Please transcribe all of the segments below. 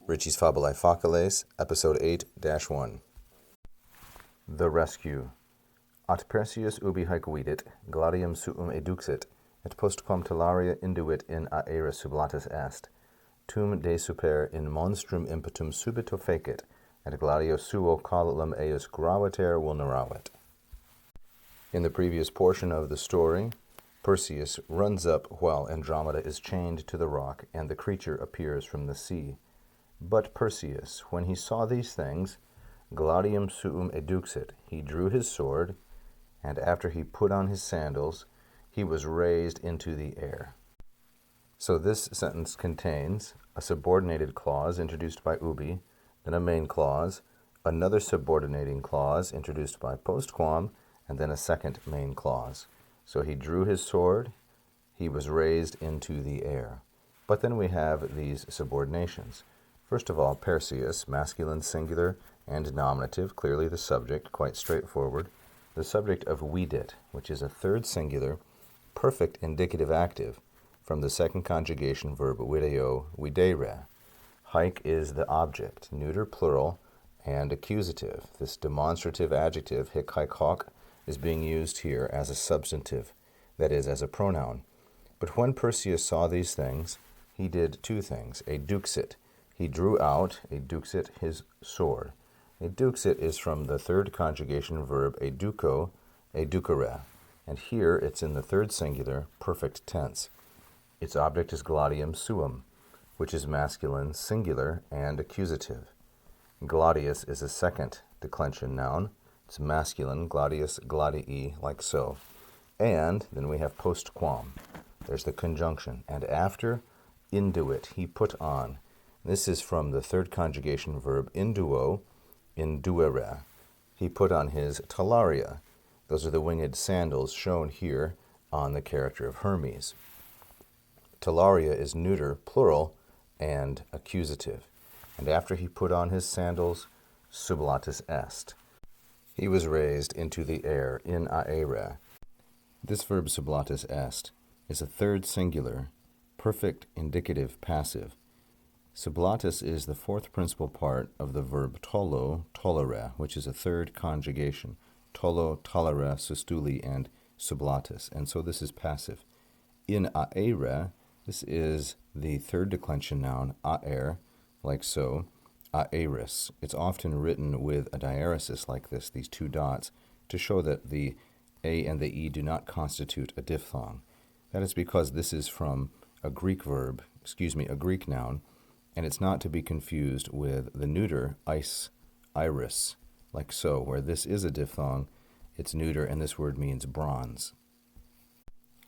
Ritchie's Fabulae Faciles, Episode 8-1. The Rescue. At Perseus ubi haec vidit, gladium suum eduxit, et postquam talaria induit in aera sublatus est. Tum de super in monstrum impetum subito fecit, et gladio suo colum eius graviter vulneravit. In the previous portion of the story, Perseus runs up while Andromeda is chained to the rock, and the creature appears from the sea. But Perseus, when he saw these things, gladium suum eduxit, he drew his sword, and after he put on his sandals, he was raised into the air. So this sentence contains a subordinated clause introduced by ubi, then a main clause, another subordinating clause introduced by postquam, and then a second main clause. So he drew his sword, he was raised into the air. But then we have these subordinations. First of all, Perseus, masculine singular and nominative, clearly the subject, quite straightforward. The subject of vidit, which is a third singular, perfect indicative active, from the second conjugation verb video, videre. Haec is the object, neuter plural, and accusative. This demonstrative adjective, hic haec hoc, is being used here as a substantive, that is, as a pronoun. But when Perseus saw these things, he did two things. Eduxit, he drew out, eduxit, his sword. Eduxit is from the third conjugation verb educo, educere, and here it's in the third singular, perfect tense. Its object is gladium suum, which is masculine, singular, and accusative. Gladius is a second declension noun. It's masculine, gladius, gladii, like so. And then we have postquam. There's the conjunction. And after, induit, he put on. This is from the third conjugation verb induo, induere. He put on his talaria. Those are the winged sandals shown here on the character of Hermes. Talaria is neuter, plural, and accusative. And after he put on his sandals, sublatus est. He was raised into the air, in aera. This verb sublatus est is a third singular, perfect indicative passive. Sublatus is the fourth principal part of the verb tolo, tolere, which is a third conjugation. Tolo, tolere, sustuli, and sublatus. And so this is passive. In aera, this is the third declension noun, aer, like so. Aeris. It's often written with a diaresis like this, these two dots, to show that the A and the E do not constitute a diphthong. That is because this is from a Greek noun, and it's not to be confused with the neuter iris, like so, where this is a diphthong, it's neuter, and this word means bronze.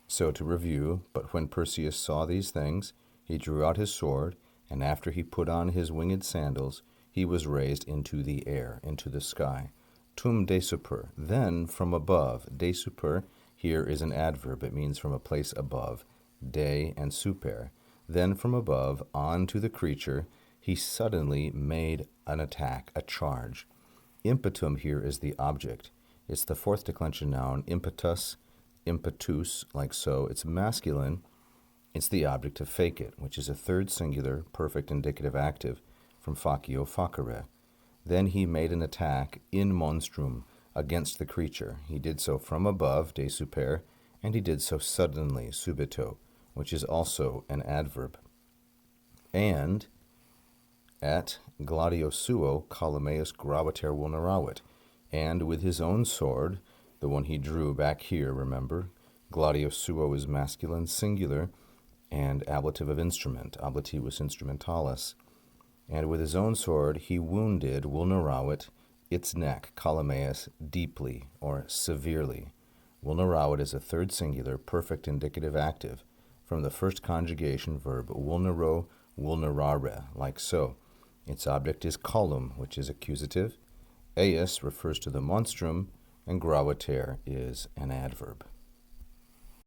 So to review, but when Perseus saw these things, he drew out his sword, and after he put on his winged sandals, he was raised into the air, into the sky. Tum de super, then from above. De super here is an adverb. It means from a place above. De and super. Then from above, on to the creature, he suddenly made an attack, a charge. Impetum here is the object. It's the fourth declension noun, impetus, impetus, like so. It's masculine. It's the object of fecit, which is a third singular, perfect indicative active from facio facere. Then he made an attack in monstrum against the creature. He did so from above, de super, and he did so suddenly, subito, which is also an adverb. And at gladio suo colum eius graviter vulneravit, and with his own sword, the one he drew back here, remember, gladio suo is masculine, singular, and ablative of instrument, ablativus instrumentalis. And with his own sword he wounded, vulneravit, its neck, colum eius, deeply or severely. Vulneravit is a third singular, perfect indicative active, from the first conjugation verb vulnero, vulnerare, like so. Its object is colum, which is accusative. Eius refers to the monstrum, and graviter is an adverb.